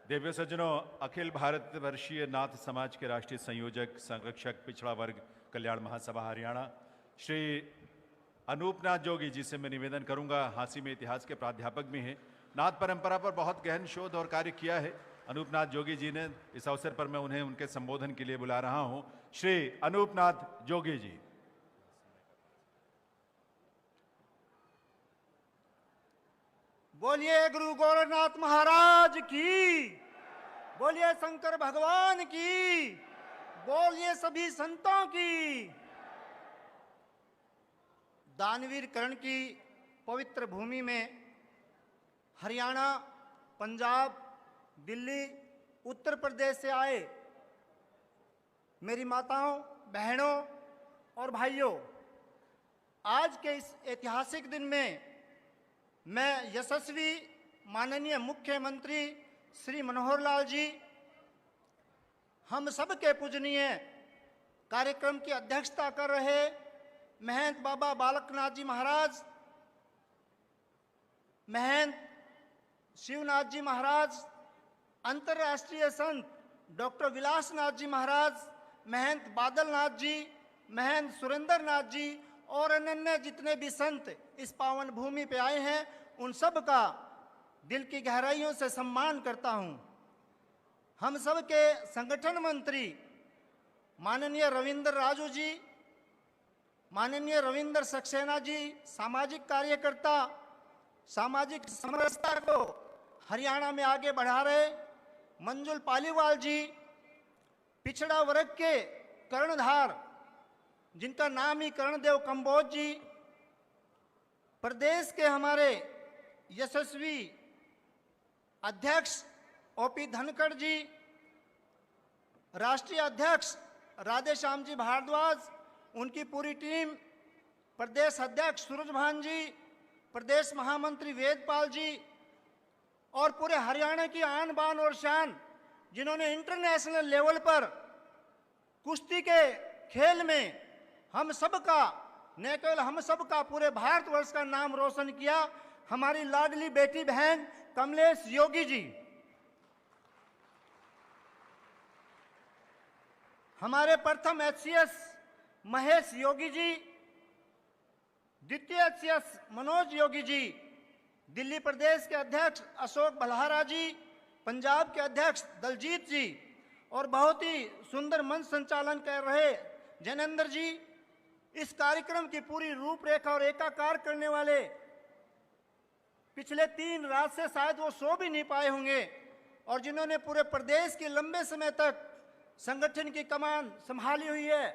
दिव्य सज्जनों, अखिल भारत वर्षीय नाथ समाज के राष्ट्रीय संयोजक संरक्षक पिछड़ा वर्ग कल्याण महासभा हरियाणा श्री अनूपनाथ जोगी जी से मैं निवेदन करूंगा। हांसी में इतिहास के प्राध्यापक भी हैं, नाथ परंपरा पर बहुत गहन शोध और कार्य किया है अनूपनाथ जोगी जी ने। इस अवसर पर मैं उन्हें उनके संबोधन के लिए बुला रहा हूं। श्री अनूपनाथ जोगी जी। बोलिए गुरु गोरखनाथ महाराज की, बोलिए शंकर भगवान की, बोलिए सभी संतों की। दानवीर कर्ण की पवित्र भूमि में हरियाणा, पंजाब, दिल्ली, उत्तर प्रदेश से आए मेरी माताओं, बहनों और भाइयों, आज के इस ऐतिहासिक दिन में मैं यशस्वी माननीय मुख्यमंत्री श्री मनोहर लाल जी, हम सब के पूजनीय कार्यक्रम की अध्यक्षता कर रहे महंत बाबा बालकनाथ जी महाराज, महंत शिवनाथ जी महाराज, अंतर्राष्ट्रीय संत डॉक्टर विलासनाथ जी महाराज, महंत बादलनाथ जी, महंत सुरेंद्र नाथ जी और अन्य जितने भी संत इस पावन भूमि पे आए हैं, उन सब का दिल की गहराइयों से सम्मान करता हूं। हम सब के संगठन मंत्री माननीय रविंद्र राजू जी, माननीय रविंद्र सक्सेना जी, सामाजिक कार्यकर्ता, सामाजिक समरसता को हरियाणा में आगे बढ़ा रहे मंजुल पालीवाल जी, पिछड़ा वर्ग के कर्णधार जिनका नाम ही कर्णदेव कंबोज जी, प्रदेश के हमारे यशस्वी अध्यक्ष ओपी धनखड़ जी, राष्ट्रीय अध्यक्ष राधेश्याम जी भारद्वाज, उनकी पूरी टीम, प्रदेश अध्यक्ष सूरजभान जी, प्रदेश महामंत्री वेदपाल जी और पूरे हरियाणा की आन बान और शान, जिन्होंने इंटरनेशनल लेवल पर कुश्ती के खेल में हम सबका, न केवल हम सबका, पूरे भारतवर्ष का नाम रोशन किया, हमारी लाडली बेटी बहन कमलेश योगी जी, हमारे प्रथम एचसीएस महेश योगी जी, द्वितीय एचसीएस मनोज योगी जी, दिल्ली प्रदेश के अध्यक्ष अशोक बल्हारा जी, पंजाब के अध्यक्ष दलजीत जी और बहुत ही सुंदर मंच संचालन कर रहे जैनेंद्र जी, इस कार्यक्रम की पूरी रूपरेखा और एकाकार करने वाले पिछले 3 रात से शायद वो सो भी नहीं पाए होंगे और जिन्होंने पूरे प्रदेश के लंबे समय तक संगठन की कमान संभाली हुई है,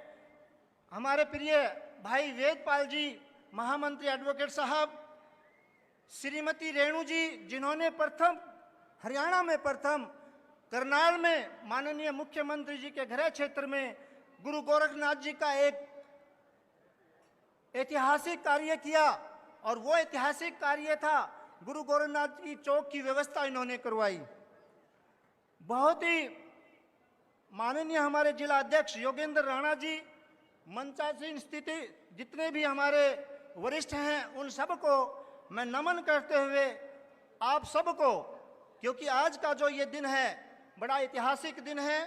हमारे प्रिय भाई वेदपाल जी, महामंत्री एडवोकेट साहब, श्रीमती रेणु जी, जिन्होंने प्रथम हरियाणा में प्रथम करनाल में माननीय मुख्यमंत्री जी के गृह क्षेत्र में गुरु गोरखनाथ जी का एक ऐतिहासिक कार्य किया और वो ऐतिहासिक कार्य था गुरु गोरखनाथ की चौक की व्यवस्था इन्होंने करवाई। बहुत ही माननीय हमारे जिला अध्यक्ष योगेंद्र राणा जी, मंचासीन स्थिति जितने भी हमारे वरिष्ठ हैं, उन सबको मैं नमन करते हुए आप सबको, क्योंकि आज का जो ये दिन है बड़ा ऐतिहासिक दिन है,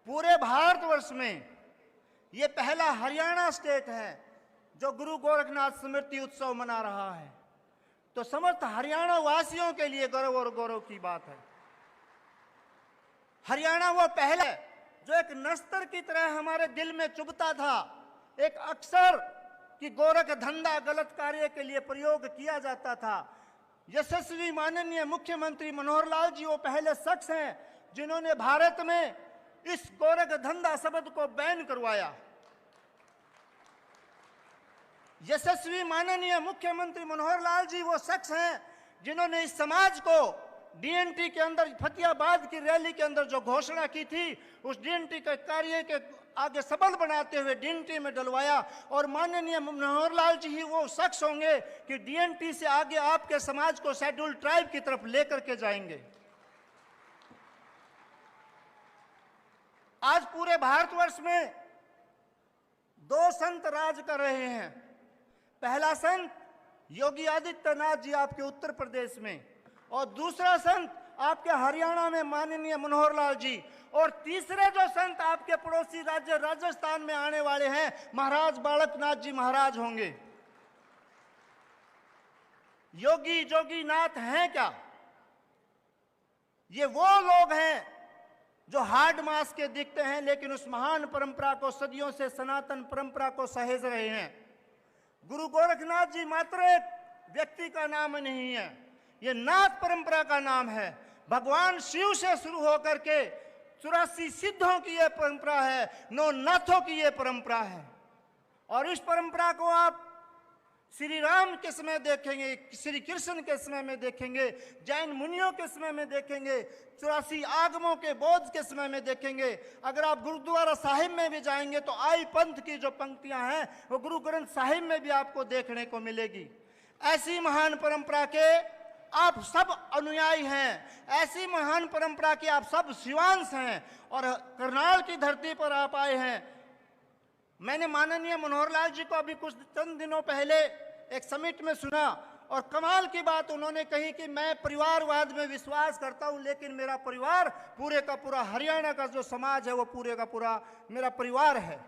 पूरे भारतवर्ष में ये पहला हरियाणा स्टेट है जो गुरु गोरखनाथ स्मृति उत्सव मना रहा है, तो समस्त हरियाणा वासियों के लिए गर्व और गौरव की बात है। हरियाणा वो पहले जो एक नस्तर की तरह हमारे दिल में चुभता था, एक अक्सर कि गोरख धंधा गलत कार्य के लिए प्रयोग किया जाता था। यशस्वी माननीय मुख्यमंत्री मनोहर लाल जी वो पहले शख्स हैं जिन्होंने भारत में इस गोरख धंधा शब्द को बैन करवाया। यशस्वी माननीय मुख्यमंत्री मनोहर लाल जी वो शख्स हैं जिन्होंने इस समाज को डीएनटी के अंदर, फतेहाबाद की रैली के अंदर जो घोषणा की थी, उस डीएनटी के कार्य के आगे सबल बनाते हुए डीएनटी में डलवाया और माननीय मनोहर लाल जी ही वो शख्स होंगे कि डीएनटी से आगे आपके समाज को शेड्यूल ट्राइब की तरफ लेकर के जाएंगे। आज पूरे भारतवर्ष में 2 संत राज कर रहे हैं। पहला संत योगी आदित्यनाथ जी आपके उत्तर प्रदेश में और दूसरा संत आपके हरियाणा में माननीय मनोहर लाल जी, और तीसरे जो संत आपके पड़ोसी राज्य राजस्थान में आने वाले हैं महाराज बालकनाथ जी महाराज होंगे। योगी जोगीनाथ हैं क्या? ये वो लोग हैं जो हार्ड मास के दिखते हैं, लेकिन उस महान परंपरा को, सदियों से सनातन परंपरा को सहेज रहे हैं। गुरु गोरखनाथ जी मात्र एक व्यक्ति का नाम नहीं है, ये नाथ परंपरा का नाम है। भगवान शिव से शुरू होकर के 84 सिद्धों की यह परंपरा है, 9 नाथों की यह परंपरा है। और इस परंपरा को आप श्री राम के समय देखेंगे, श्री कृष्ण के समय में देखेंगे, जैन मुनियों के समय में देखेंगे, 84 आगमों के बोध के समय में देखेंगे। अगर आप गुरुद्वारा साहिब में भी जाएंगे तो आई पंथ की जो पंक्तियां हैं वो गुरु ग्रंथ साहिब में भी आपको देखने को मिलेगी। ऐसी महान परंपरा के आप सब अनुयायी हैं, ऐसी महान परंपरा के आप सब शिवांश हैं, और करनाल की धरती पर आप आए हैं। मैंने माननीय मनोहर लाल जी को अभी कुछ चंद दिनों पहले एक समिट में सुना, और कमाल की बात उन्होंने कही कि मैं परिवारवाद में विश्वास करता हूं, लेकिन मेरा परिवार पूरे का पूरा हरियाणा का जो समाज है वो पूरे का पूरा मेरा परिवार है।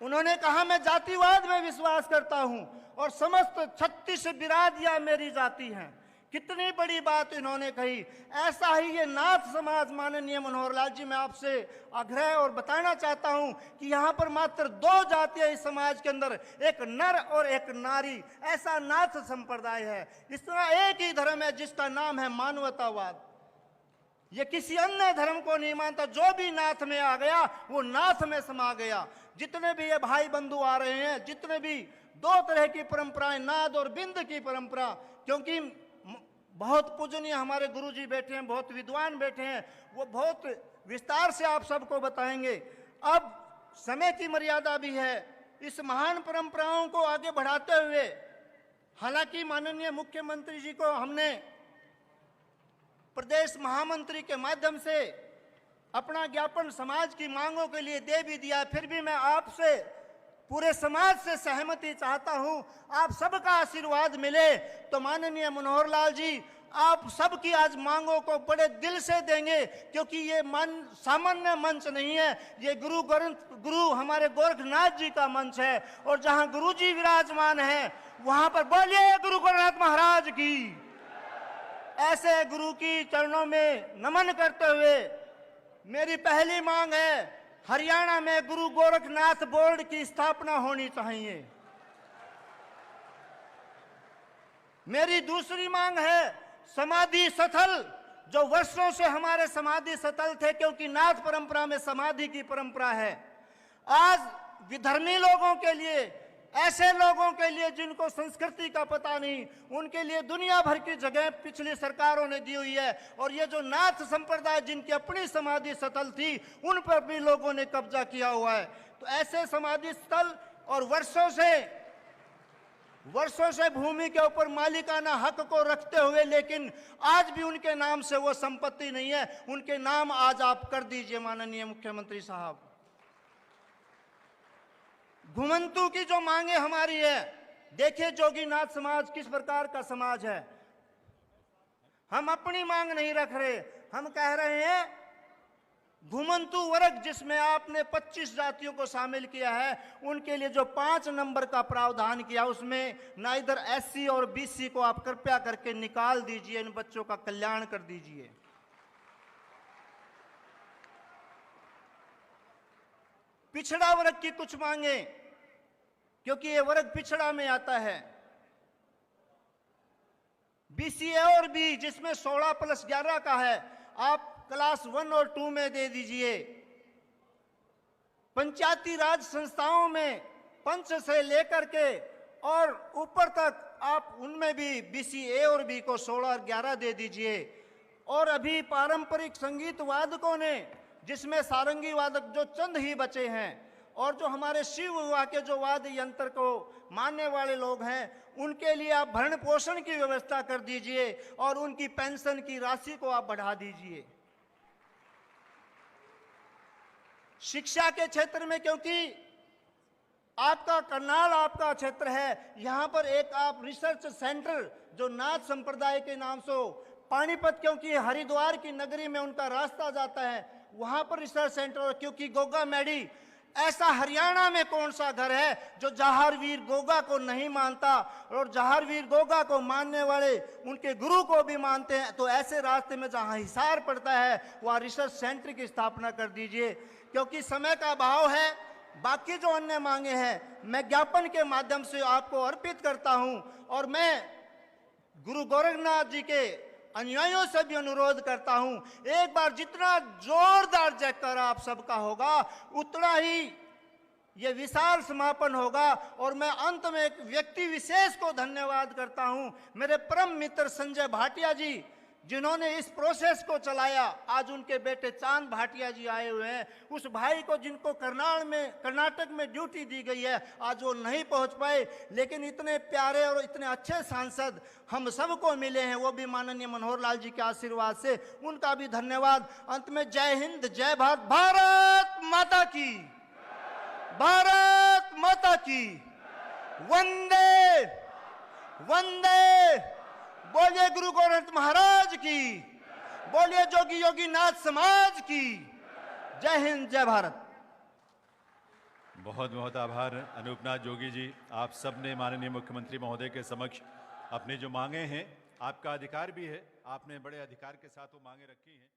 उन्होंने कहा मैं जातिवाद में विश्वास करता हूं और समस्त 36 बिरादियां मेरी जाति हैं। कितनी बड़ी बात इन्होंने कही। ऐसा ही ये नाथ समाज, माननीय मनोहर लाल जी, मैं आपसे आग्रह और बताना चाहता हूं कि यहाँ पर मात्र 2 जातियां इस समाज के अंदर, एक नर और एक नारी, ऐसा नाथ संप्रदाय है। इस तरह एक ही धर्म है जिसका नाम है मानवतावाद। ये किसी अन्य धर्म को नहीं मानता। जो भी नाथ में आ गया वो नाथ में समा गया। जितने भी ये भाई बंधु आ रहे हैं, जितने भी 2 तरह की परंपराएं, नाद और बिंद की परंपरा, क्योंकि बहुत पूजनीय हमारे गुरुजी बैठे हैं, बहुत विद्वान बैठे हैं, वो बहुत विस्तार से आप सबको बताएंगे। अब समय की मर्यादा भी है। इस महान परंपराओं को आगे बढ़ाते हुए, हालांकि माननीय मुख्यमंत्री जी को हमने प्रदेश महामंत्री के माध्यम से अपना ज्ञापन समाज की मांगों के लिए दे भी दिया, फिर भी मैं आपसे, पूरे समाज से सहमति चाहता हूं। आप सबका आशीर्वाद मिले तो माननीय मनोहर लाल जी आप सबकी आज मांगों को बड़े दिल से देंगे, क्योंकि ये सामान्य मंच नहीं है, ये गुरु हमारे गोरखनाथ जी का मंच है। और जहां गुरु जी विराजमान है वहां पर बोलिए गुरु गोरखनाथ महाराज की। ऐसे गुरु की चरणों में नमन करते हुए मेरी पहली मांग है, हरियाणा में गुरु गोरखनाथ बोर्ड की स्थापना होनी चाहिए। मेरी दूसरी मांग है, समाधि स्थल, जो वर्षों से हमारे समाधि स्थल थे, क्योंकि नाथ परंपरा में समाधि की परंपरा है, आज विधर्मी लोगों के लिए, ऐसे लोगों के लिए जिनको संस्कृति का पता नहीं, उनके लिए दुनिया भर की जगह पिछली सरकारों ने दी हुई है। और ये जो नाथ संप्रदाय जिनकी अपनी समाधि स्थल थी, उन पर भी लोगों ने कब्जा किया हुआ है। तो ऐसे समाधि स्थल, और वर्षों से भूमि के ऊपर मालिकाना हक को रखते हुए, लेकिन आज भी उनके नाम से वो संपत्ति नहीं है, उनके नाम आज आप कर दीजिए माननीय मुख्यमंत्री साहब। घुमंतु की जो मांगे हमारी है, देखिए जोगीनाथ समाज किस प्रकार का समाज है। हम अपनी मांग नहीं रख रहे, हम कह रहे हैं घुमंतु वर्ग, जिसमें आपने 25 जातियों को शामिल किया है, उनके लिए जो 5 नंबर का प्रावधान किया, उसमें ना इधर SC और BC को आप कृपया करके निकाल दीजिए, इन बच्चों का कल्याण कर दीजिए। पिछड़ा वर्ग की कुछ मांगे, क्योंकि ये वर्ग पिछड़ा में आता है। BCA और B, जिसमें 16+11 का है, आप क्लास 1 और 2 में दे दीजिए। पंचायती राज संस्थाओं में पंच से लेकर के और ऊपर तक आप उनमें भी BCA और B को 16 और 11 दे दीजिए। और अभी पारंपरिक संगीत वादकों ने, जिसमें सारंगी वादक जो चंद ही बचे हैं, और जो हमारे शिव विवाह के जो वाद्य यंत्र को मानने वाले लोग हैं, उनके लिए आप भरण पोषण की व्यवस्था कर दीजिए और उनकी पेंशन की राशि को आप बढ़ा दीजिए। शिक्षा के क्षेत्र में, क्योंकि आपका करनाल आपका क्षेत्र है, यहाँ पर एक आप रिसर्च सेंटर जो नाथ संप्रदाय के नाम से पानीपत क्योंकि हरिद्वार की नगरी में उनका रास्ता जाता है, वहां पर रिसर्च सेंटर, क्योंकि गोगा मैडी, ऐसा हरियाणा में कौन सा घर है जो जहारवीर गोगा को नहीं मानता, और जहारवीर गोगा को मानने वाले उनके गुरु को भी मानते हैं। तो ऐसे रास्ते में जहां हिसार पड़ता है वहां रिसर्च सेंटर की स्थापना कर दीजिए। क्योंकि समय का अभाव है, बाकी जो अन्य मांगे हैं मैं ज्ञापन के माध्यम से आपको अर्पित करता हूं, और मैं गुरु गोरखनाथ जी के अनुयायियों से भी अनुरोध करता हूं, एक बार जितना जोरदार जयकारा आप सबका होगा उतना ही ये विशाल समापन होगा। और मैं अंत में एक व्यक्ति विशेष को धन्यवाद करता हूं, मेरे परम मित्र संजय भाटिया जी, जिन्होंने इस प्रोसेस को चलाया। आज उनके बेटे चांद भाटिया जी आए हुए हैं, उस भाई को जिनको कर्नाटक में ड्यूटी दी गई है, आज वो नहीं पहुंच पाए, लेकिन इतने प्यारे और इतने अच्छे सांसद हम सबको मिले हैं, वो भी माननीय मनोहर लाल जी के आशीर्वाद से, उनका भी धन्यवाद। अंत में जय हिंद, जय भारत, भारत माता की, भारत माता की, वंदे वंदे। बोलिए गुरु गोरखनाथ महाराज की, बोलिए जोगी योगी नाथ समाज की। जय हिंद, जय भारत। बहुत बहुत आभार अनूपनाथ जोगी जी। आप सब ने माननीय मुख्यमंत्री महोदय के समक्ष अपनी जो मांगे हैं, आपका अधिकार भी है, आपने बड़े अधिकार के साथ वो मांगे रखी हैं।